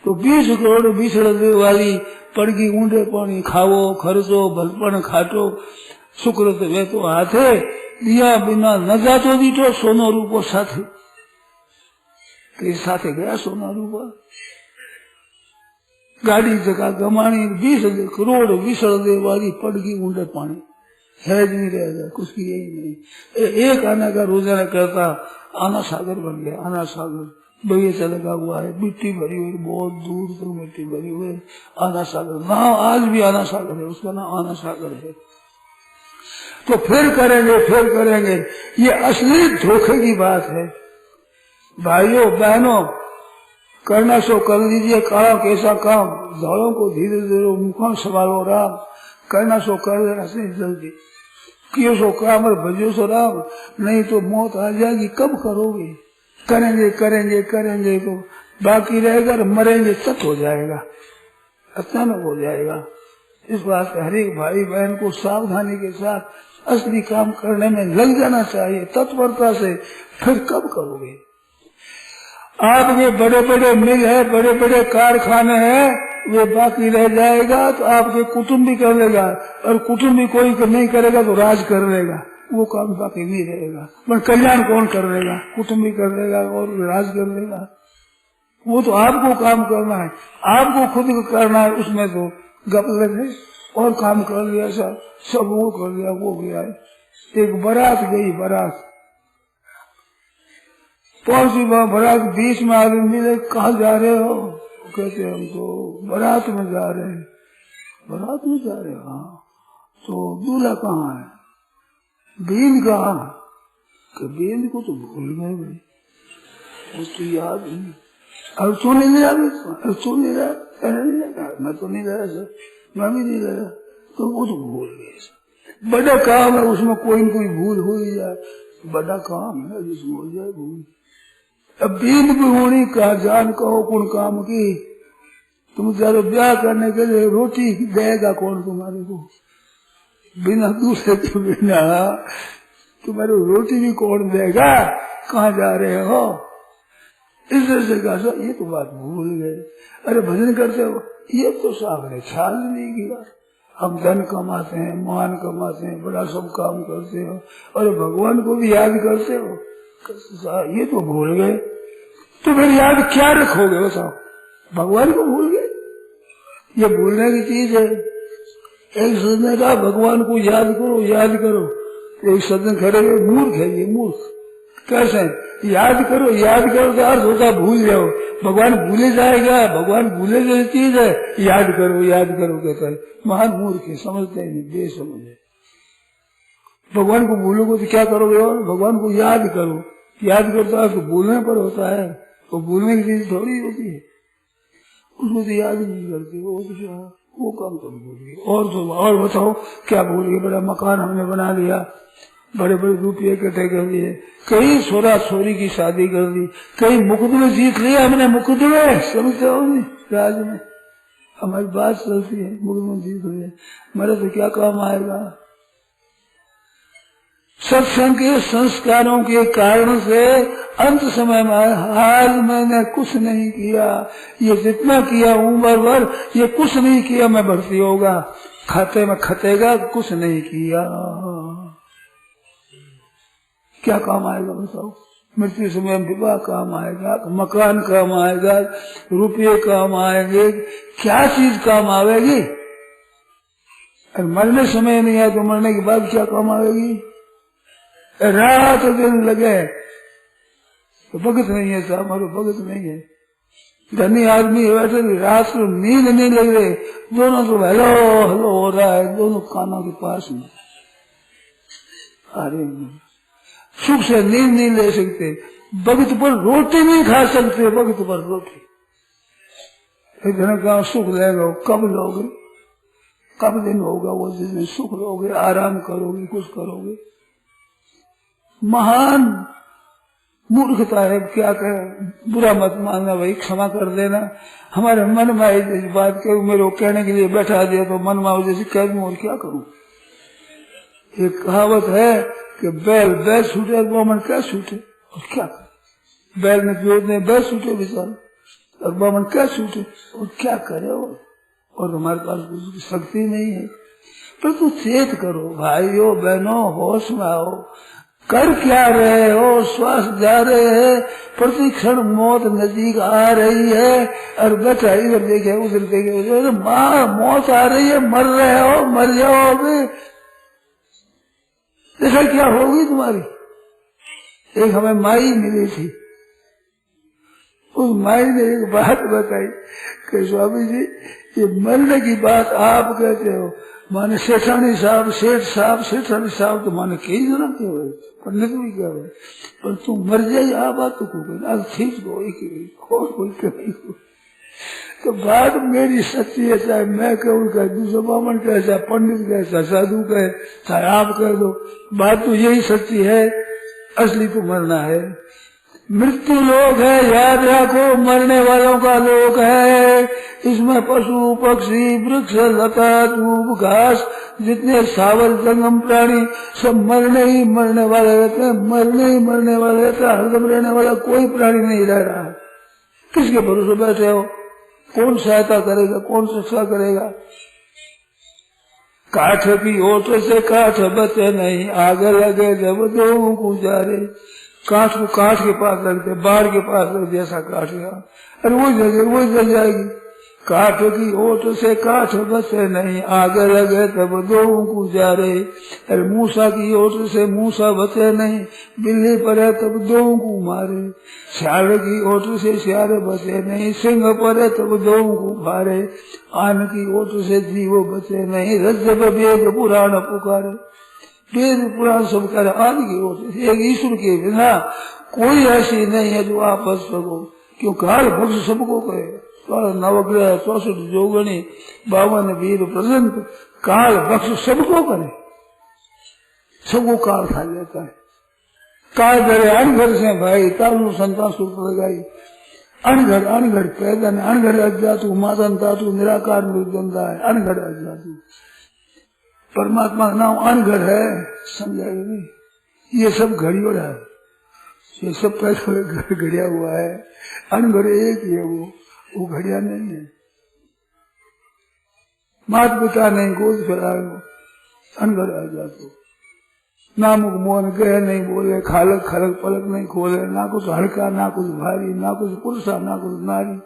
तो 20 करोड़ बिछड़े वाली पड़गी ऊंडे पानी खावो, खर्चो, भलपण खाटो, सुकृत वे तो हाथे, दिया बिना न जातो दीठो, सोनो रूपो साथे। साथे गया सोना रूपा, गाड़ी जगह गमानी, 20 करोड़ बिछड़े वाली पड़गी ऊंडे पानी है नहीं रहेगा, कुछ की यही नहीं। एक आना का रोजाना करता, आना सागर बन गया। आना सागर बगीचा लगा हुआ है, मिट्टी भरी हुई, बहुत दूर तक मिट्टी भरी हुई है। आना सागर नाम आज भी आना सागर है, उसका नाम आना सागर है। तो फिर करेंगे, ये असली धोखे की बात है। भाइयों बहनों, करना सो कर लीजिए, काम कैसा काम, झाड़ों को धीरे धीरे मुखों संभालो राम, करना सो कर देना से जल्दी, कियो सो काम और भजो सो राम, नहीं तो मौत आ जाएगी। कब करोगे? करेंगे तो बाकी रहेगा, मरेंगे तक हो जाएगा, अचानक हो जाएगा। इस बात से हर एक भाई बहन को सावधानी के साथ असली काम करने में लग जाना चाहिए, तत्परता से। फिर कब करोगे? आपके बड़े बड़े मिल है, बड़े बड़े कारखाने हैं, वो बाकी रह जाएगा तो आपके कुटुंब भी कर लेगा, और कुटुंब भी कोई नहीं करेगा तो राज कर लेगा, वो काम बाकी नहीं रहेगा। पर कल्याण कौन कर लेगा? कुटुंब भी कर लेगा और राज कर लेगा। वो तो आपको काम करना है, आपको खुद को करना है। उसमें तो गपलत है, और काम कर लिया सब वो कर लिया, वो गया है। एक बारात गई, बारात पहुंची, बारात बीच में आदमी मिले, कहाँ जा रहे हो? कहते हम तो बारात में जा रहे हैं। बारात में जा रहे हो? हाँ। तो दूल्हा कहाँ है? बीन कहाँ? बीन को तो भूल गए भाई, उसको याद नहीं। अब तो नहीं लिया, तो नहीं रहा, मैं तो नहीं रहा सर, मैं भी नहीं रहा, तो वो तो भूल गए। बड़ा काम है, उसमें कोई न कोई भूल हो ही जाए, बड़ा काम है जिसमें हो जाए भूल। अब बीन भी होनी का जान कहो कौन काम की। तुम जरा ब्याह करने के लिए रोटी देगा कौन तुम्हारे को? बिना दूसरे के बिना तुम्हारी रोटी भी कौन देगा, कहाँ जा रहे हो। इस तरह से कहा ये तो बात भूल गए। अरे भजन करते हो, ये तो आपने ख्याल नहीं किया। हम धन कमाते हैं, मान कमाते हैं, बड़ा सब काम करते हो, और भगवान को भी याद करते हो, ये तो भूल गए। तो फिर याद क्या रखोगे बताओ, भगवान को भूल गए। ये भूलने की चीज है। एक सज्जन कहा भगवान को याद करो याद करो, तो एक सज्जन खड़े हुए मूर्ख है ये, मूर्ख। कैसे याद करो तो अर्थ होता भूल जाओ। भगवान भूले जाएगा, भगवान भूले जैसी चीज है, याद करो कहता है। महान मूर्ख है, समझते ही नहीं, बेसमझ है। भगवान को भूलोगे तो क्या करोगे, और भगवान को याद करो तो अर्थ भूलने पर होता है, वो भूलने की चीज थोड़ी होती है। उसको तो याद नहीं करते, वो काम तो भूल गए। और बताओ क्या भूल गए। बड़ा मकान हमने बना लिया, बड़े बड़े रुपये इकट्ठे कर लिए, कई छोरा छोरी की शादी कर दी, कई मुकदमे जीत लिए हमने, मुकदमे समझते हो नहीं, राज में हमारी बात चलती है, मुकदमे जीत लिए, मेरे तो क्या काम आएगा। सत्संग के संस्कारों के कारण से अंत समय में आज मैंने कुछ नहीं किया, ये जितना किया उम्र भर, ये कुछ नहीं किया, मैं भर्ती होगा, खाते में खतेगा, कुछ नहीं किया, क्या काम आएगा बताओ। मृत्यु समय विवाह काम आएगा, मकान काम आएगा, रुपये काम आएंगे, क्या चीज काम आवेगी। और मरने समय नहीं आए तो मरने के बाद क्या काम आवेगी। रात दिन लगे तो भगत नहीं है साहब, हमारे भगत नहीं है। धनी आदमी वैसे रात को नींद नहीं लग रहे, दोनों तो हेलो हेलो हो रहा है, दोनों कानों के पास में। अरे सुख से नींद नहीं ले सकते, भगत पर रोटी नहीं खा सकते, भगत पर रोटी। एक दिन का सुख लेगा, कब लोगे, कब दिन होगा वो जिस दिन सुख लोगे, आराम करोगे, कुछ करोगे। महान मूर्खता है, क्या करें, बुरा मत मानना भाई, क्षमा कर देना। हमारे मन में इस बात के मेरे कहने के लिए बैठा दिया तो मन में जैसे कह दूं और क्या करूं। एक कहावत है कि बैल छूटे और बामन क्या छूटे, और क्या करे। बैल ने जोड़ने बैल छूटे बेचारा, और बामन क्या छूटे, और क्या करे। और हमारे पास कुछ शक्ति नहीं है। पर तू चेत करो भाइयों बहनों, होश में आओ, कर क्या रहे हो, श्वास जा रहे हैं, प्रति क्षण मौत नजदीक आ रही है, और बैठा इधर देखे उधर देखे, माँ मौत आ रही है, मर रहे हो, मर जाओगे, देखा क्या होगी तुम्हारी। एक हमें माई मिली थी, उस माई ने एक बात बताई कि स्वामी जी ये मरने की बात आप कहते हो, माने सेठानी साहब, सेठ साहब, सेठानी साहब तो माने कई जना के हो, पंडित भी क्या हो, पर तू मर जाए आ बात तो कोई ठीक हो, कोई कभी हो। तो बात मेरी सच्ची है, चाहे मैं कहूँ, चाहे दूसरा बामन कहे, चाहे पंडित कहे, चाहे साधु कहे, चाहे आप कह दो, बात तो यही सच्ची है, असली तो मरना है। मृत्यु लोक है, याद रखो, मरने वालों का लोक है। इसमें पशु पक्षी वृक्ष लता धूप घास जितने सावर जंगम प्राणी सब मरने ही मरने वाले रहते हैं, मरने ही मरने वाले रहते हैं। हरदम रहने वाला कोई प्राणी नहीं रह रहा है। किसके भरोसे बैठे हो, कौन सहायता करेगा, कौन शिक्षा करेगा। काठ की ओट से काठ बचे नहीं, आगे लगे जब दो गुजारे। काठ को काठ के पास रखते, बाढ़ के पास रख दिया, ऐसा काट गया, अरे वो जल जाएगी। काठ की ओट से काठ बचे नहीं, आगे लगे तब दो गुजारे। अरे मूसा की ओट से मूसा बचे नहीं, बिल्ली पड़े तब दो को मारे। श्यार की ओट से श्यार बचे नहीं, सिंह पड़े तब दो को मारे। आन की ओट से जीव बचे नहीं, रज्जब वेद पुराण पुकारे। वेद पुराण सब कह रहे, आन की ओट से एक ईश्वर के बिना कोई ऐसी नहीं है जो आप बच सको, क्यों काल भक्ष सबको कहे। नवग्रह 64 जोगणी 52 वीर प्रजंत, काल बख्श सबको करे, सबको काल खा जाता है। काल करे अनघड़ से भाई, तालु संता सूत्र लगाई, अनघड़ पैदा ने, अनघड़ अज्ञातु मातन तातु निराकार निर्द्वंदा है, अनघड़ अज्ञातु। परमात्मा का नाम अनघड़ है, समझाएगा नहीं। ये सब घड़ियोड़ा है, ये सब पैसे घड़िया हुआ है। अनघड़ एक ही है, वो घड़िया नहीं है। मात पिता नहीं गोद फैलाए, अनघड़ आ जाते। ना मुख मोहन कहे नहीं बोले, खालक खलक पलक नहीं खोले, ना कुछ हल्का ना कुछ भारी, ना कुछ पुरुषा ना कुछ नारी।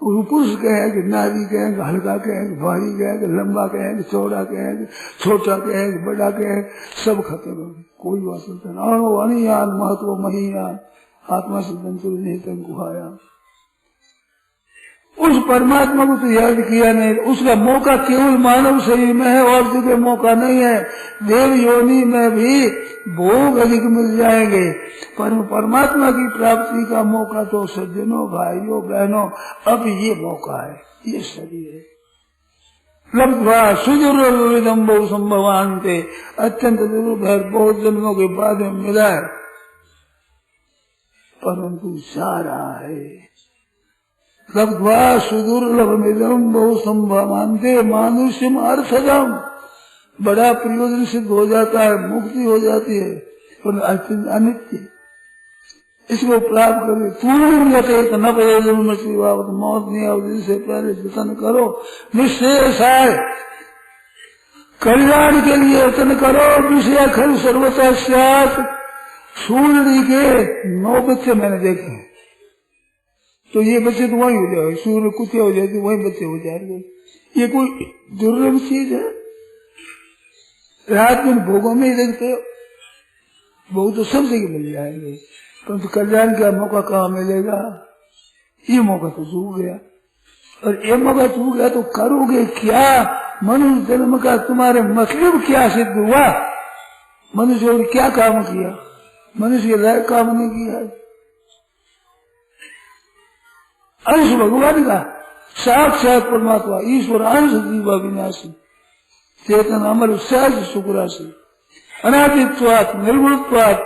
वो पुरुष कहे कि नारी कहे कि हल्का कहे कि भारी कहे कि लंबा कहे कि चौड़ा कहे कि छोटा कहे कि बड़ा कहे, सब खत्म हो, कोई बात नहीं। अनियान महत्व महियान आत्मा से जंतु नहीं तंकुहाया। उस परमात्मा को तो याद किया नहीं, उसका मौका केवल मानव शरीर में है और जगह मौका नहीं है। देव योनि में भी भोग अधिक मिल जाएंगे, पर परमात्मा की प्राप्ति का मौका तो सज्जनों भाइयों बहनों अब ये मौका है, ये शरीर है। लब्ध्वा सुदुर्लभम बहु संभवान्ते, अत्यंत दुर्लभ है, बहुत जन्मों के बाद में मिला है, परंतु जा रहा है। लब्ध्वा सुदुर्लभमिदं बहु संभवान्ते मानुष्यम अर्थदम, बड़ा प्रयोजन सिद्ध हो जाता है, मुक्ति हो जाती है, पर अनित्य। इसको प्राप्त करे पूर्ण न प्रयोजन मौत नहीं आवती से पहले जतन करो, निश्चय है कल्याण के लिए यत्न करो। विषय खल सर्वथा स्यात्। सूर्य के 9 बच्चे मैंने देखे, तो ये बच्चे तो वही हो जाए, सूर्य कुत्ते हो जाते वही बच्चे हो जाएंगे। ये कोई दुर्लभ चीज है? रात दिन भोगों में ही देखते हो, भोग तो सब जगह मिल जाएंगे, परंतु कल्याण का मौका कहाँ मिलेगा? ये मौका तो चूक गया, और ये मौका चूक गया तो करोगे क्या? मनुष्य जन्म का तुम्हारे मतलब क्या सिद्ध हुआ? मनुष्य और क्या काम किया? मनुष्य के लायक काम नहीं किया। अंश भगवान का, साक्षात परमात्मा ईश्वर अंश जीवा विनाशी, चेतन अमर सहज सुखराशि, अनादित्वात् निर्गुणत्वात्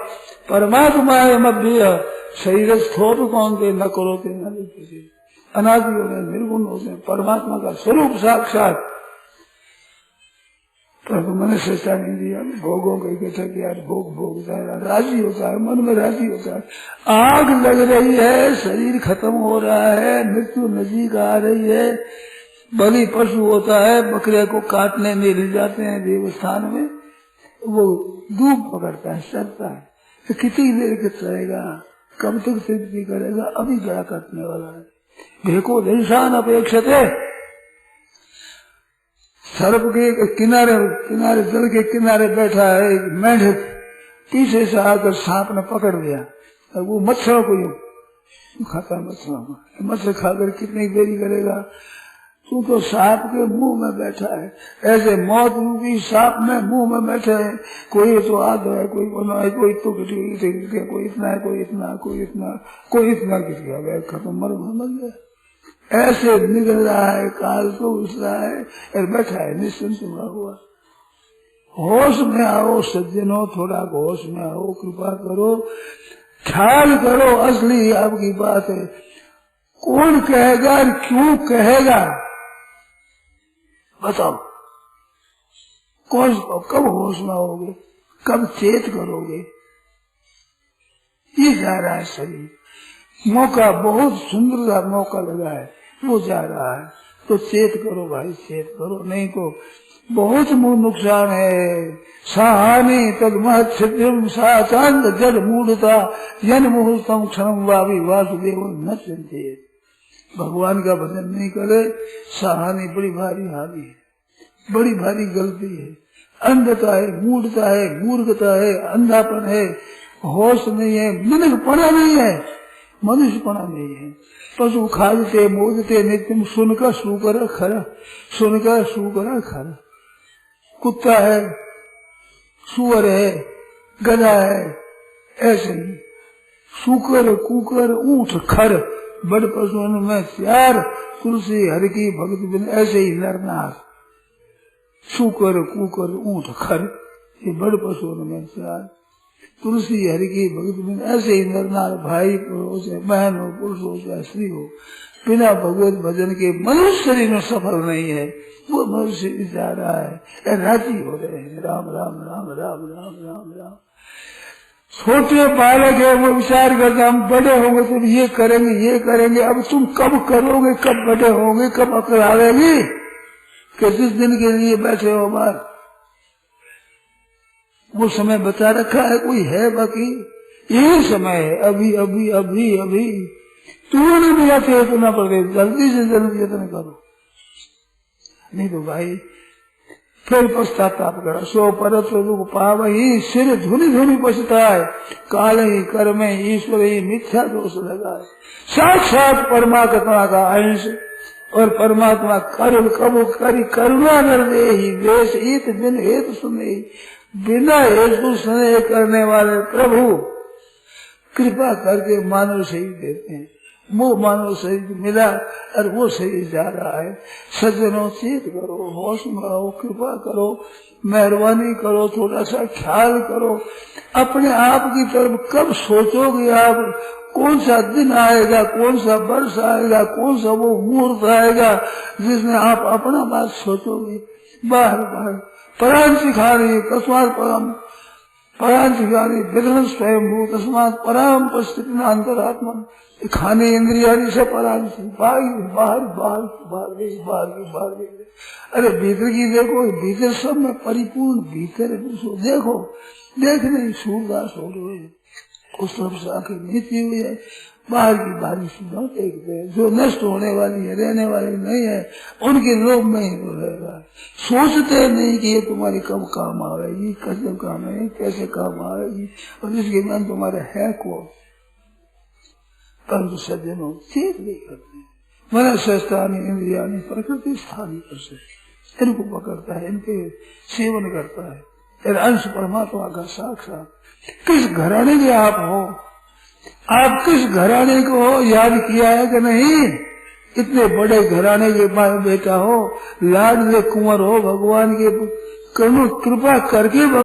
परमात्मा मध्य शरीर स्थोप कौन के न करो ते न लिखे। अनादि होते निर्गुण होते परमात्मा का स्वरूप साक्षात, परंतु मनुष्य ऐसा नहीं दिया, भोगों को इकट्ठा किया, भोग भोगता है, राजी होता है, मन में राजी होता है। आग लग रही है, शरीर खत्म हो रहा है, मृत्यु नजीक आ रही है, बलि पशु होता है, बकरे को काटने में ले जाते हैं देवस्थान में, वो धूप पकड़ता है, चलता है, तो कितनी देर के चलेगा, कब तक सिद्धि करेगा? अभी गला काटने वाला है। देखो इंसान अपेक्षते, सड़क के किनारे किनारे जल के किनारे बैठा है एक मेंढक, पीछे से आकर सांप ने पकड़ लिया, और वो मच्छरों को यूं खाता है, मच्छरों को, मच्छर खाकर कितनी देरी करेगा? तू तो सांप के मुंह में बैठा है, ऐसे मौत रूपी सांप में मुंह में बैठे है। कोई तो आधा है, कोई बना है, कोई तो कोई इतना है, कोई इतना, कोई इतना, कोई इतना गिर गया, खत्म, मर गया। ऐसे निकल रहा है, काल तो उस रहा है, और बैठा है निश्चिंत हुआ। होश में आओ सज्जनों, थोड़ा होश में आओ, कृपा करो, ख्याल करो, असली आपकी बात है। कौन कहेगा और क्यों कहेगा? बताओ, कौन कब होश में आओगे, कब चेत करोगे? ये जा रहा है शरीर, मौका बहुत सुंदर मौका लगा है, वो जा रहा है, तो चेत करो भाई, चेत करो, नहीं तो बहुत नुकसान है। साहानी तद महत्म साचांद जड़ मूढ़ता जन मुहूर्तम क्षण वावी वासुदेव न चिंते। भगवान का भजन नहीं करे, साहानी बड़ी भारी हानि है, बड़ी भारी गलती है, अंधता है, मूढ़ता है, मूर्खता है, अंधापन है, होश नहीं है, मनकपना नहीं है, मनुष्यपना नहीं है। पशु खादते मोदते नित्यम सुनकर सूकर खरा, सुनकर सूकर खरा। कुत्ता है, सुअर है, गधा है, ऐसे ही सूकर कुकर ऊंट खर, बड़ पशुओं में चार, तुलसी हर की भक्ति बिन, ऐसे ही नरनार, सूकर कुकर ऊंट खर, ये बड़ पशुओं में चार, तुलसी हरि की भक्ति बिन, ऐसे ही नरनार, भाई पुरुष है, बहन हो, पुरुष हो चाहे स्त्री हो, बिना भगवत भजन के मनुष्य शरीर में सफल नहीं है। वो मनुष्य जा रहा है, राजी हो रहे हैं राम राम राम राम राम राम राम। छोटे बालक है, वो विचार करते हम बड़े होंगे तो ये करेंगे ये करेंगे। अब तुम कब करोगे, कब बड़े होंगे, कब अकल आवेगी कि जिस दिन के लिए बैठे हो बाहर? वो समय बता रखा है कोई है? बाकी यही समय है, अभी अभी अभी अभी। तुमने भी इतना पड़े, जल्दी से जल्दी यत्न करो, नहीं तो भाई फिर पश्चाताप करो। सो परत पाव ही सिर धुनी धुनी पछताए, काल ही कर्म ईश्वर ही मिथ्या दोष लगाए। साक्षात परमात्मा का अंश और परमात्मा करुण कबू करी करुणा कर दे ही वेश इत बिन हेतु सुने, बिना हेतु स्नेह करने वाले प्रभु कृपा करके मानव शरीर देते हैं। वो मानव शरीर मिला और वो शरीर जा रहा है। सज्जनों चेत करो, होश में आओ, कृपा करो, मेहरबानी करो, थोड़ा सा ख्याल करो। अपने आप की तरफ कब सोचोगे आप? कौन सा दिन आएगा, कौन सा वर्ष आएगा, कौन सा वो मुहूर्त आएगा जिसमें आप अपना बात सोचोगे? बाहर बाहर परान सिखानी कस्मात परम परान सिखानी विघ्न स्वयं भू तस्मात परम परिस्थिति अंतरात्मा खाने इंद्रिया से परान बाहर बाहर बाहर बाहर बाहर। अरे भीतर की देखो, भीतर सब में परिपूर्ण भीतर देखो, देख नहीं सूरदास हो रहे उस तरफ से आंखें नीची हुई है, बाहर की बारिश न देखते हैं। जो नष्ट होने वाली है, रहने वाली नहीं है, उनके लोभ में ही रहेगा। सोचते नहीं कि ये तुम्हारी कब काम आएगी, कैसे काम आएगी, कैसे काम आएगी, और इसके मन तुम्हारे है को। परंतु सज्जनों चेत नहीं करते। मन शस्त्रानी इंद्रियानी प्रकृति स्थानी कर से इनको पकड़ता है, इनके सेवन करता है। अंश परमात्मा का साक्षात। किस घराने के आप हो, आप किस घराने को हो याद किया है कि नहीं? इतने बड़े घराने के बेटा हो, लाडले कुंवर हो, भगवान के कृपा करके